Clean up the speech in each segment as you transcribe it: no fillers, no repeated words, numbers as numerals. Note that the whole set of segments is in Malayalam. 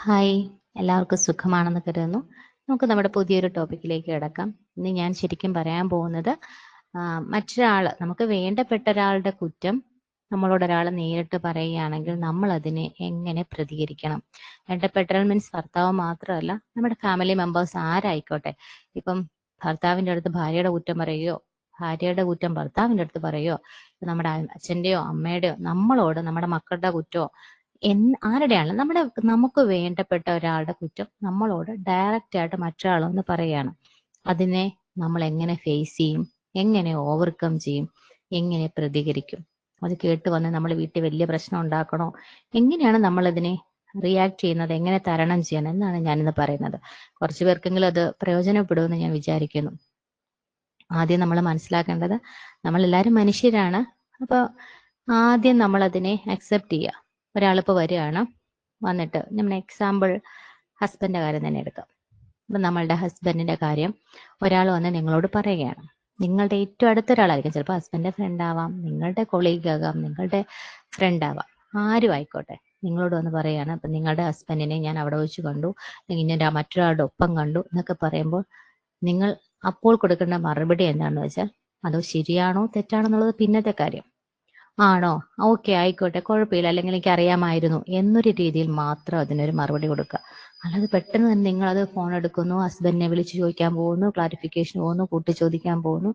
ഹായ്, എല്ലാവർക്കും സുഖമാണെന്ന് കരുതുന്നു. നമുക്ക് നമ്മുടെ പുതിയൊരു ടോപ്പിക്കിലേക്ക് കിടക്കാം. ഇന്ന് ഞാൻ ശരിക്കും പറയാൻ പോകുന്നത് നമുക്ക് വേണ്ടപ്പെട്ട ഒരാളുടെ കുറ്റം നമ്മളോട് ഒരാൾ നേരിട്ട് പറയുകയാണെങ്കിൽ നമ്മൾ അതിനെ എങ്ങനെ പ്രതികരിക്കണം. വേണ്ടപ്പെട്ട ഒരാൾ മീൻസ് ഭർത്താവ് മാത്രമല്ല, നമ്മുടെ ഫാമിലി മെമ്പേഴ്സ് ആരായിക്കോട്ടെ. ഇപ്പം ഭർത്താവിൻ്റെ അടുത്ത് ഭാര്യയുടെ കുറ്റം പറയുകയോ ഭാര്യയുടെ കുറ്റം ഭർത്താവിൻ്റെ അടുത്ത് പറയുകയോ, നമ്മുടെ അച്ഛൻ്റെയോ അമ്മയുടെയോ നമ്മളോട് നമ്മുടെ മക്കളുടെ കുറ്റമോ ആരുടെയാണ് നമുക്ക് വേണ്ടപ്പെട്ട ഒരാളുടെ കുറ്റം നമ്മളോട് ഡയറക്റ്റ് ആയിട്ട് മറ്റൊരാളൊന്ന് പറയാണ്. അതിനെ നമ്മൾ എങ്ങനെ ഫേസ് ചെയ്യും, എങ്ങനെ ഓവർകം ചെയ്യും, എങ്ങനെ പ്രതികരിക്കും? അത് കേട്ട് വന്ന് നമ്മൾ വീട്ടിൽ വലിയ പ്രശ്നം ഉണ്ടാക്കണോ? എങ്ങനെയാണ് നമ്മൾ അതിനെ റിയാക്ട് ചെയ്യുന്നത്, എങ്ങനെ തരണം ചെയ്യണം എന്നാണ് ഞാനിന്ന് പറയുന്നത്. കുറച്ചു പേർക്കെങ്കിലും അത് പ്രയോജനപ്പെടുമെന്ന് ഞാൻ വിചാരിക്കുന്നു. ആദ്യം നമ്മൾ മനസ്സിലാക്കേണ്ടത്, നമ്മളെല്ലാവരും മനുഷ്യരാണ്. അപ്പോൾ ആദ്യം നമ്മൾ അതിനെ അക്സെപ്റ്റ് ചെയ്യുക. ഒരാളിപ്പോൾ വരികയാണ്, വന്നിട്ട് നമ്മൾ എക്സാമ്പിൾ ഹസ്ബൻഡിന്റെ കാര്യം തന്നെ എടുക്കാം. അപ്പം നമ്മളുടെ ഹസ്ബൻഡിന്റെ കാര്യം ഒരാൾ വന്ന് നിങ്ങളോട് പറയുകയാണ്. നിങ്ങളുടെ ഏറ്റവും അടുത്ത ഒരാളായിരിക്കും, ചിലപ്പോൾ ഹസ്ബൻഡിന്റെ ഫ്രണ്ട് ആവാം, നിങ്ങളുടെ കൊളീഗ് ആകാം, നിങ്ങളുടെ ഫ്രണ്ട് ആവാം, ആരും ആയിക്കോട്ടെ. നിങ്ങളോട് വന്ന് പറയുകയാണ്, അപ്പം നിങ്ങളുടെ ഹസ്ബൻഡിനെ ഞാൻ അവിടെ വെച്ച് കണ്ടു, ഇങ്ങനെ മറ്റൊരാളുടെ ഒപ്പം കണ്ടു എന്നൊക്കെ പറയുമ്പോൾ നിങ്ങൾ അപ്പോൾ കൊടുക്കേണ്ട മറുപടി എന്താണെന്ന് വെച്ചാൽ, അതോ ശരിയാണോ തെറ്റാണോ എന്നുള്ളത് പിന്നത്തെ കാര്യം. ആണോ, ഓക്കെ ആയിക്കോട്ടെ, കുഴപ്പമില്ല, അല്ലെങ്കിൽ എനിക്ക് അറിയാമായിരുന്നു എന്നൊരു രീതിയിൽ മാത്രം അതിനൊരു മറുപടി കൊടുക്കുക. അല്ലാതെ പെട്ടെന്ന് തന്നെ നിങ്ങൾ അത് ഫോൺ എടുക്കുന്നു, ഹസ്ബൻഡിനെ വിളിച്ച് ചോദിക്കാൻ പോകുന്നു, ക്ലാരിഫിക്കേഷൻ പോകുന്നു, കൂട്ടി ചോദിക്കാൻ പോകുന്നു.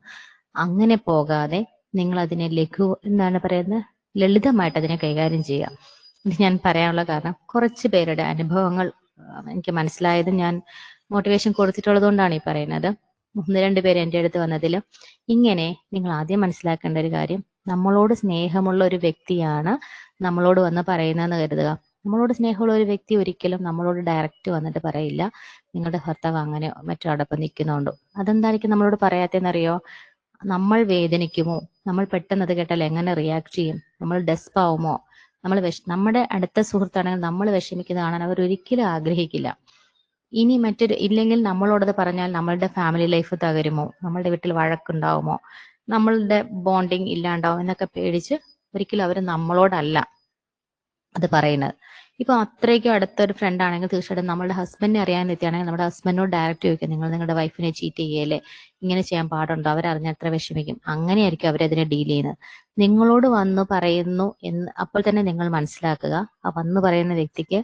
അങ്ങനെ പോകാതെ നിങ്ങൾ അതിനെ എന്താണ് പറയുന്നത്, ലളിതമായിട്ട് അതിനെ കൈകാര്യം ചെയ്യുക. ഇത് ഞാൻ പറയാനുള്ള കാരണം, കുറച്ച് പേരുടെ അനുഭവങ്ങൾ എനിക്ക് മനസ്സിലായത് ഞാൻ മോട്ടിവേഷൻ കൊടുത്തിട്ടുള്ളത് കൊണ്ടാണ് ഈ പറയുന്നത്. 1-2 പേര് എൻ്റെ അടുത്ത് വന്നതിൽ ഇങ്ങനെ നിങ്ങൾ ആദ്യം മനസ്സിലാക്കേണ്ട ഒരു കാര്യം, നമ്മളോട് സ്നേഹമുള്ള ഒരു വ്യക്തിയാണ് നമ്മളോട് വന്ന് പറയുന്നതെന്ന് കരുതുക. നമ്മളോട് സ്നേഹമുള്ള ഒരു വ്യക്തി ഒരിക്കലും നമ്മളോട് ഡയറക്റ്റ് വന്നിട്ട് പറയില്ല, നിങ്ങളുടെ ഭർത്താവ് അങ്ങനെ മറ്റൊരാടൊപ്പം നിൽക്കുന്നുണ്ടോ. അതെന്തായിരിക്കും നമ്മളോട് പറയാത്തതെന്നറിയോ? നമ്മൾ വേദനിക്കുമോ, നമ്മൾ പെട്ടെന്ന് അത് കേട്ടാൽ എങ്ങനെ റിയാക്ട് ചെയ്യും, നമ്മൾ ഡെസ്പാവുമോ, നമ്മുടെ അടുത്ത സുഹൃത്താണെങ്കിൽ നമ്മൾ വിഷമിക്കുന്നത് കാണാൻ അവർ ഒരിക്കലും ആഗ്രഹിക്കില്ല. ഇനി ഇല്ലെങ്കിൽ നമ്മളോടത് പറഞ്ഞാൽ നമ്മളുടെ ഫാമിലി ലൈഫ് തകരുമോ, നമ്മളുടെ വീട്ടിൽ വഴക്കുണ്ടാവുമോ, നമ്മളുടെ ബോണ്ടിങ് ഇല്ലാണ്ടാവും എന്നൊക്കെ പേടിച്ച് ഒരിക്കലും അവർ നമ്മളോടല്ല അത് പറയുന്നത്. ഇപ്പൊ അത്രയ്ക്കും അടുത്തൊരു ഫ്രണ്ട് ആണെങ്കിൽ തീർച്ചയായിട്ടും നമ്മുടെ ഹസ്ബൻഡിനെ അറിയാൻ എത്തിയാണെങ്കിൽ നമ്മുടെ ഹസ്ബൻഡിനോട് ഡയറക്റ്റ് ചോദിക്കും, നിങ്ങൾ നിങ്ങളുടെ വൈഫിനെ ചീറ്റ് ചെയ്യല്ലേ, ഇങ്ങനെ ചെയ്യാൻ പാടുണ്ടോ, അവരറിഞ്ഞാൽ എത്ര വിഷമിക്കും. അങ്ങനെയായിരിക്കും അവരതിനെ ഡീൽ ചെയ്യുന്നത്. നിങ്ങളോട് വന്ന് പറയുന്നു എന്ന് അപ്പോൾ തന്നെ നിങ്ങൾ മനസ്സിലാക്കുക, ആ വന്ന് പറയുന്ന വ്യക്തിക്ക്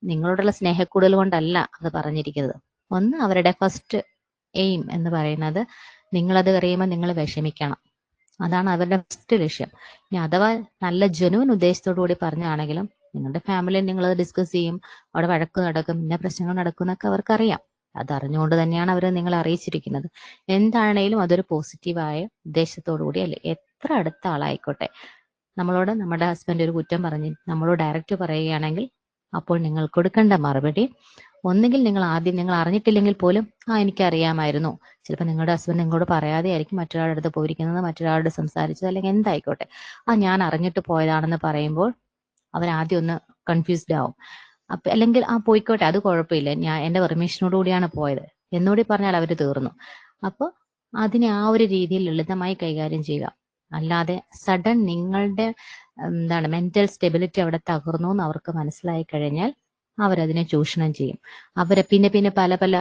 നിങ്ങളോടുള്ള സ്നേഹക്കൂടുതൽ കൊണ്ടല്ല അത് പറഞ്ഞിരിക്കുന്നത്. ഒന്ന്, അവരുടെ ഫസ്റ്റ് എയിം എന്ന് പറയുന്നത് നിങ്ങളത് അറിയുമ്പോൾ നിങ്ങൾ വിഷമിക്കണം. അതാണ് അവരുടെ ഫസ്റ്റ് ലക്ഷ്യം. ഇനി അഥവാ നല്ല ജനുവൻ ഉദ്ദേശത്തോടു കൂടി പറഞ്ഞാണെങ്കിലും നിങ്ങളുടെ ഫാമിലിയിൽ നിങ്ങളത് ഡിസ്കസ് ചെയ്യും, അവിടെ വഴക്ക് നടക്കും, ഇന്ന പ്രശ്നങ്ങൾ നടക്കും എന്നൊക്കെ അവർക്കറിയാം. അതറിഞ്ഞുകൊണ്ട് തന്നെയാണ് അവർ നിങ്ങളെ അറിയിച്ചിരിക്കുന്നത്. എന്താണേലും അതൊരു പോസിറ്റീവായ ഉദ്ദേശത്തോടു കൂടി അല്ലേ, എത്ര അടുത്ത ആളായിക്കോട്ടെ. നമ്മളോട് നമ്മുടെ ഹസ്ബൻഡ് ഒരു കുറ്റം പറഞ്ഞ് നമ്മളോട് ഡയറക്റ്റ് പറയുകയാണെങ്കിൽ അപ്പോൾ നിങ്ങൾ കൊടുക്കേണ്ട മറുപടി, ഒന്നുകിൽ നിങ്ങൾ അറിഞ്ഞിട്ടില്ലെങ്കിൽ പോലും എനിക്കറിയാമായിരുന്നു, ചിലപ്പോൾ നിങ്ങളുടെ ഹസ്ബൻഡ് നിങ്ങളോട് പറയാതെ ആയിരിക്കും മറ്റൊരാളുടെ അടുത്ത് പോയിരിക്കുന്നത്, മറ്റൊരാളോട് സംസാരിച്ചത്, അല്ലെങ്കിൽ എന്തായിക്കോട്ടെ, ഞാൻ അറിഞ്ഞിട്ട് പോയതാണെന്ന് പറയുമ്പോൾ അവരാദ്യം ഒന്ന് കൺഫ്യൂസ്ഡ് ആവും. അല്ലെങ്കിൽ പോയിക്കോട്ടെ, അത് കുഴപ്പമില്ല, ഞാൻ എൻ്റെ പെർമിഷനോട് കൂടിയാണ് പോയത് എന്നുകൂടി പറഞ്ഞാൽ അവർ തീർന്നു. അപ്പോൾ അതിനെ ആ ഒരു രീതിയിൽ ലളിതമായി കൈകാര്യം ചെയ്യുക. അല്ലാതെ സഡൻ നിങ്ങളുടെ മെന്റൽ സ്റ്റെബിലിറ്റി അവിടെ തകർന്നു എന്ന് അവർക്ക് മനസ്സിലായി കഴിഞ്ഞാൽ അവരതിനെ ചൂഷണം ചെയ്യും. അവരെ പിന്നെ പല പല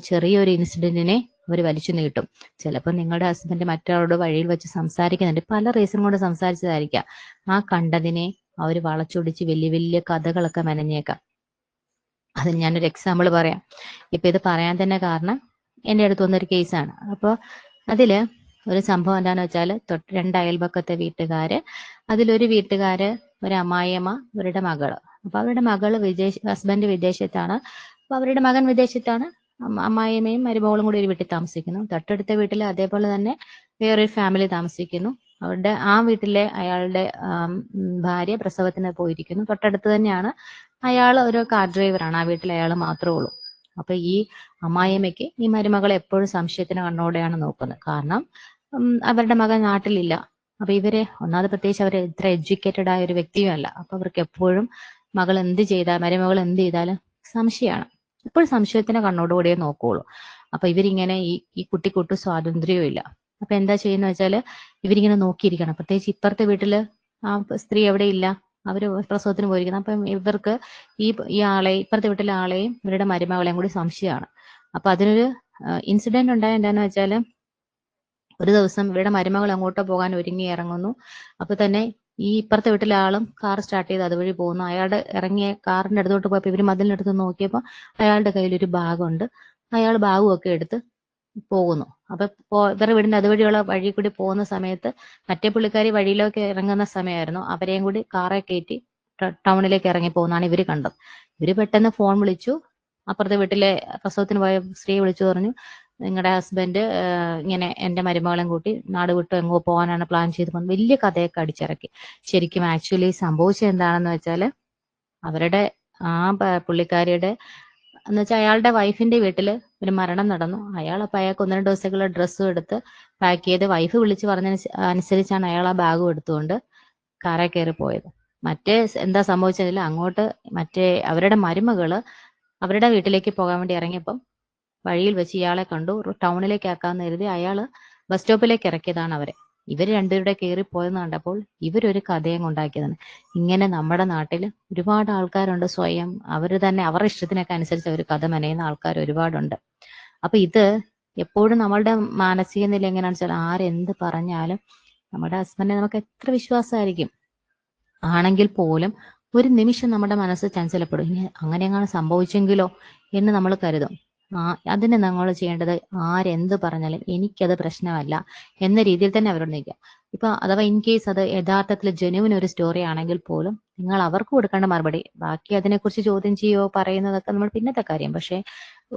ചെറിയൊരു ഇൻസിഡന്റിനെ അവർ വലിച്ചു നീട്ടും. ചിലപ്പോൾ നിങ്ങളുടെ ഹസ്ബൻഡ് മറ്റൊരാളോട് വഴിയിൽ വെച്ച് സംസാരിക്കുന്നുണ്ട്, പല റീസൺ കൊണ്ട് സംസാരിച്ചതായിരിക്കാം. ആ കണ്ടതിനെ അവർ വളച്ചൊടിച്ച് വലിയ വലിയ കഥകളൊക്കെ മെനഞ്ഞേക്കാം. അത് ഞാനൊരു എക്സാമ്പിൾ പറയാം. ഇപ്പൊ ഇത് പറയാൻ തന്നെ കാരണം എൻ്റെ അടുത്ത് വന്നൊരു കേസാണ്. അപ്പോൾ അതില് ഒരു സംഭവം എന്താന്ന് വെച്ചാൽ, 2 അയൽപക്കത്തെ വീട്ടുകാര്, അതിലൊരു വീട്ടുകാര് ഒരു അമ്മായിയമ്മ, അവരുടെ മകള്. അപ്പൊ അവരുടെ മകള് ഹസ്ബൻഡ് വിദേശത്താണ്. അപ്പൊ അവരുടെ മകൻ വിദേശത്താണ്. അമ്മായിയമ്മയും മരുമകളും കൂടി ഒരു വീട്ടിൽ താമസിക്കുന്നു. തൊട്ടടുത്ത വീട്ടിൽ അതേപോലെ തന്നെ വേറൊരു ഫാമിലി താമസിക്കുന്നു. അവരുടെ ആ വീട്ടിലെ അയാളുടെ ഭാര്യ പ്രസവത്തിന് പോയിരിക്കുന്നു. തൊട്ടടുത്ത് തന്നെയാണ്. അയാൾ ഒരു കാർ ഡ്രൈവറാണ്, ആ വീട്ടിൽ അയാൾ മാത്രമേ ഉള്ളൂ. അപ്പൊ ഈ അമ്മായിയമ്മയ്ക്ക് ഈ മരുമകളെ എപ്പോഴും സംശയത്തിന് കണ്ണോടെയാണ് നോക്കുന്നത്. കാരണം അവരുടെ മകൻ നാട്ടിലില്ല. അപ്പൊ ഇവരെ ഒന്നാമത് പ്രത്യേകിച്ച് അവർ ഇത്ര എഡ്യൂക്കേറ്റഡ് ആയ ഒരു വ്യക്തിയും അല്ല. അപ്പൊ അവർക്ക് എപ്പോഴും മരുമകൾ എന്ത് ചെയ്താലും സംശയമാണ്. എപ്പോഴും സംശയത്തിന് കണ്ണോടുകൂടിയേ നോക്കുകയുള്ളൂ. അപ്പൊ ഇവരിങ്ങനെ ഈ കുട്ടിക്കൊട്ടും സ്വാതന്ത്ര്യവും ഇല്ല. അപ്പൊ എന്താ ചെയ്യുന്ന വെച്ചാല്, ഇവരിങ്ങനെ നോക്കിയിരിക്കണം. പ്രത്യേകിച്ച് ഇപ്പുറത്തെ വീട്ടില് ആ സ്ത്രീ എവിടെ ഇല്ല, അവര് പ്രസവത്തിന് പോയിരിക്കുന്നത്. അപ്പം ഇവർക്ക് ഈ ആളെ ഇപ്പുറത്തെ വീട്ടിലെ ആളെയും ഇവരുടെ മരുമകളെയും കൂടി സംശയമാണ്. അപ്പൊ അതിനൊരു ഇൻസിഡന്റ് ഉണ്ടായ എന്താന്ന് വെച്ചാല്, ഒരു ദിവസം ഇവരുടെ മരുമകൾ അങ്ങോട്ടോ പോകാൻ ഒരുങ്ങി ഇറങ്ങുന്നു. അപ്പൊ തന്നെ ഈ ഇപ്പുറത്തെ വീട്ടിലെ ആളും കാർ സ്റ്റാർട്ട് ചെയ്ത് അതുവഴി പോകുന്നു. അയാളുടെ ഇറങ്ങിയ കാറിന്റെ അടുത്തോട്ട് പോയപ്പോ ഇവര് മതിലിനടുത്ത് നോക്കിയപ്പോ അയാളുടെ കയ്യിൽ ഒരു ബാഗുണ്ട്. അയാൾ ബാഗും ഒക്കെ എടുത്ത് പോകുന്നു. അപ്പൊ ഇവരുടെ വീടിന്റെ അതുവഴിയുള്ള വഴി കൂടി പോകുന്ന സമയത്ത് മറ്റേ പുള്ളിക്കാരി വഴിയിലേക്ക് ഇറങ്ങുന്ന സമയമായിരുന്നു. അവരെയും കൂടി കാറെ കയറ്റി ടൗണിലേക്ക് ഇറങ്ങി പോകുന്നതാണ് ഇവര് കണ്ടത്. ഇവര് പെട്ടെന്ന് ഫോൺ വിളിച്ചു. അപ്പുറത്തെ വീട്ടിലെ പ്രസവത്തിന് പോയ സ്ത്രീ വിളിച്ചു പറഞ്ഞു, നിങ്ങളുടെ ഹസ്ബൻഡ് ഇങ്ങനെ എന്റെ മരുമകളെയും കൂട്ടി നാട് വിട്ട് എങ്ങോ പോകാനാണ് പ്ലാൻ ചെയ്ത് പോകുന്നത്. വലിയ കഥയൊക്കെ അടിച്ചിറക്കി. ശരിക്കും ആക്ച്വലി സംഭവിച്ചത് എന്താണെന്ന് വെച്ചാല്, അവരുടെ പുള്ളിക്കാരിയുടെ എന്ന് വെച്ചാൽ അയാളുടെ വൈഫിന്റെ വീട്ടില് ഒരു മരണം നടന്നു. അപ്പൊ അയാൾക്ക് 1-2 ദിവസത്തേക്കുള്ള ഡ്രസ്സും എടുത്ത് പാക്ക് ചെയ്ത് വൈഫ് വിളിച്ച് പറഞ്ഞ അനുസരിച്ചാണ് അയാൾ ആ ബാഗും എടുത്തുകൊണ്ട് കാറെ കയറി പോയത്. മറ്റേ എന്താ സംഭവിച്ചതില്ല, അങ്ങോട്ട് മറ്റേ അവരുടെ മരുമകള് അവരുടെ വീട്ടിലേക്ക് പോകാൻ വേണ്ടി ഇറങ്ങിയപ്പം വഴിയിൽ വെച്ച് ഇയാളെ കണ്ടു. ടൗണിലേക്ക് ആക്കാന്ന് കരുതി അയാള് ബസ് സ്റ്റോപ്പിലേക്ക് ഇറക്കിയതാണ് അവരെ. ഇവര് രണ്ടുപേരുടെ കയറി പോയെന്ന് കണ്ടപ്പോൾ ഇവരൊരു കഥയും ഉണ്ടാക്കിയതാണ്. ഇങ്ങനെ നമ്മുടെ നാട്ടിൽ ഒരുപാട് ആൾക്കാരുണ്ട്, സ്വയം അവര് തന്നെ അവരുടെ ഇഷ്ടത്തിനൊക്കെ അനുസരിച്ച് അവർ കഥ മെനയുന്ന ആൾക്കാർ ഒരുപാടുണ്ട്. അപ്പൊ ഇത് എപ്പോഴും നമ്മളുടെ മാനസിക നില എങ്ങനെയാണെന്ന് വെച്ചാൽ, ആരെന്ത് പറഞ്ഞാലും നമ്മുടെ ഹസ്ബൻഡിനെ നമുക്ക് എത്ര വിശ്വാസമായിരിക്കും ആണെങ്കിൽ പോലും ഒരു നിമിഷം നമ്മുടെ മനസ്സ് ചഞ്ചലപ്പെടും. ഇനി അങ്ങനെയെങ്ങനെ സംഭവിച്ചെങ്കിലോ എന്ന് നമ്മൾ കരുതും. അതിന് നമ്മൾ ചെയ്യേണ്ടത്, ആരെന്ത് പറഞ്ഞാലും എനിക്കത് പ്രശ്നമല്ല എന്ന രീതിയിൽ തന്നെ അവരോട് നിൽക്കുക. ഇപ്പൊ അഥവാ ഇൻ കേസ് അത് യഥാർത്ഥത്തിൽ ജെന്യുവിൻ ഒരു സ്റ്റോറി ആണെങ്കിൽ പോലും നിങ്ങൾ അവർക്ക് കൊടുക്കേണ്ട മറുപടി, ബാക്കി അതിനെക്കുറിച്ച് ചോദ്യം ചെയ്യോ പറയുന്നതൊക്കെ നമ്മൾ പിന്നത്തെ കാര്യം. പക്ഷെ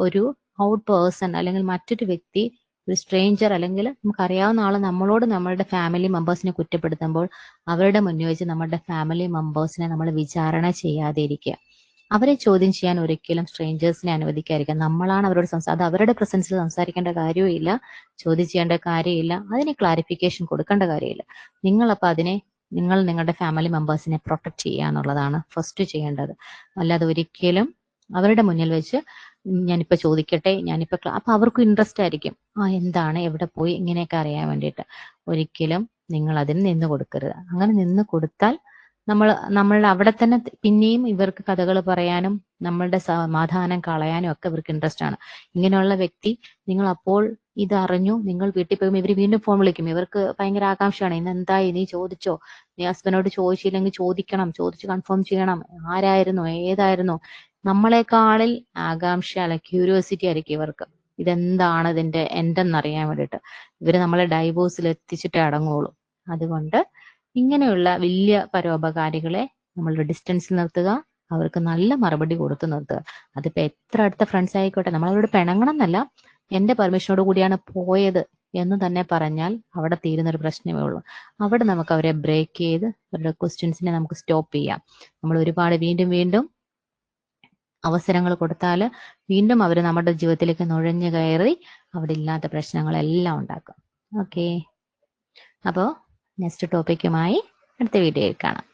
ഒരു ഔട്ട് പേഴ്സൺ അല്ലെങ്കിൽ മറ്റൊരു വ്യക്തി, ഒരു സ്ട്രേഞ്ചർ അല്ലെങ്കിൽ നമുക്കറിയാവുന്ന ആള് നമ്മളോട് നമ്മളുടെ ഫാമിലി മെമ്പേഴ്സിനെ കുറ്റപ്പെടുത്തുമ്പോൾ അവരുടെ മുന്നിൽ വെച്ച് നമ്മുടെ ഫാമിലി മെമ്പേഴ്സിനെ നമ്മൾ വിചാരണ ചെയ്യാതെ ഇരിക്കുക. അവരെ ചോദ്യം ചെയ്യാൻ ഒരിക്കലും സ്ട്രേഞ്ചേഴ്സിനെ അനുവദിക്കാതിരിക്കുക. നമ്മളാണ് അവരോട് അത് അവരുടെ പ്രസൻസിൽ സംസാരിക്കേണ്ട കാര്യമില്ല, ചോദ്യം ചെയ്യേണ്ട കാര്യമില്ല, അതിന് ക്ലാരിഫിക്കേഷൻ കൊടുക്കേണ്ട കാര്യമില്ല. നിങ്ങളപ്പോൾ അതിനെ നിങ്ങളുടെ ഫാമിലി മെമ്പേഴ്സിനെ പ്രൊട്ടക്ട് ചെയ്യുക എന്നുള്ളതാണ് ഫസ്റ്റ് ചെയ്യേണ്ടത്. അല്ലാതെ ഒരിക്കലും അവരുടെ മുന്നിൽ വെച്ച് ഞാനിപ്പോ ചോദിക്കട്ടെ, അപ്പൊ അവർക്കും ഇൻട്രസ്റ്റ് ആയിരിക്കും, എന്താണ് എവിടെ പോയി ഇങ്ങനെയൊക്കെ അറിയാൻ വേണ്ടിയിട്ട്. ഒരിക്കലും നിങ്ങൾ അതിന് നിന്ന് കൊടുക്കരുത്. അങ്ങനെ നിന്ന് കൊടുത്താൽ നമ്മൾ അവിടെ തന്നെ പിന്നെയും ഇവർക്ക് കഥകൾ പറയാനും നമ്മളുടെ സമാധാനം കളയാനും ഒക്കെ ഇവർക്ക് ഇൻട്രസ്റ്റ് ആണ്. ഇങ്ങനെയുള്ള വ്യക്തി നിങ്ങൾ അപ്പോൾ ഇതറിഞ്ഞു, നിങ്ങൾ വീട്ടിൽ പോകുമ്പോൾ ഇവർ വീണ്ടും ഫോൺ വിളിക്കും. ഇവർക്ക് ഭയങ്കര ആകാംക്ഷയാണ്, ഇന്ന് എന്തായി, നീ ചോദിച്ചോ, നീ ഹസ്ബൻഡിനോട് ചോദിച്ചില്ലെങ്കിൽ ചോദിക്കണം, ചോദിച്ച് കൺഫേം ചെയ്യണം, ആരായിരുന്നു ഏതായിരുന്നു. നമ്മളെക്കാളിൽ ആകാംക്ഷ അല്ല ക്യൂരിയോസിറ്റി ആയിരിക്കും ഇവർക്ക്. ഇതെന്താണ് ഇതിന്റെ എന്തെന്നറിയാൻ വേണ്ടിയിട്ട്. ഇവര് നമ്മളെ ഡൈവോഴ്സിൽ എത്തിച്ചിട്ടേ അടങ്ങുള്ളൂ. അതുകൊണ്ട് ഇങ്ങനെയുള്ള വലിയ പരോപകാരികളെ നമ്മൾ ഡിസ്റ്റൻസിൽ നിർത്തുക, അവർക്ക് നല്ല മറുപടി കൊടുത്തു നിർത്തുക. അതിപ്പോ എത്ര അടുത്ത ഫ്രണ്ട്സ് ആയിക്കോട്ടെ, നമ്മൾ അവരോട് പിണങ്ങണം എന്നല്ല, എന്റെ പെർമിഷനോട് കൂടിയാണ് പോയത് എന്ന് തന്നെ പറഞ്ഞാൽ അവിടെ തീരുന്നൊരു പ്രശ്നമേ ഉള്ളൂ. അവിടെ നമുക്ക് അവരെ ബ്രേക്ക് ചെയ്ത് അവരുടെ ക്വസ്റ്റ്യൻസിനെ നമുക്ക് സ്റ്റോപ്പ് ചെയ്യാം. നമ്മൾ ഒരുപാട് വീണ്ടും വീണ്ടും അവസരങ്ങൾ കൊടുത്താൽ വീണ്ടും അവർ നമ്മുടെ ജീവിതത്തിലേക്ക് നുഴഞ്ഞു കയറി അവിടെ ഇല്ലാത്ത പ്രശ്നങ്ങളെല്ലാം ഉണ്ടാക്കും. ഓക്കെ, അപ്പോൾ നെക്സ്റ്റ് ടോപ്പിക്കുമായി അടുത്ത വീഡിയോയിൽ കാണാം.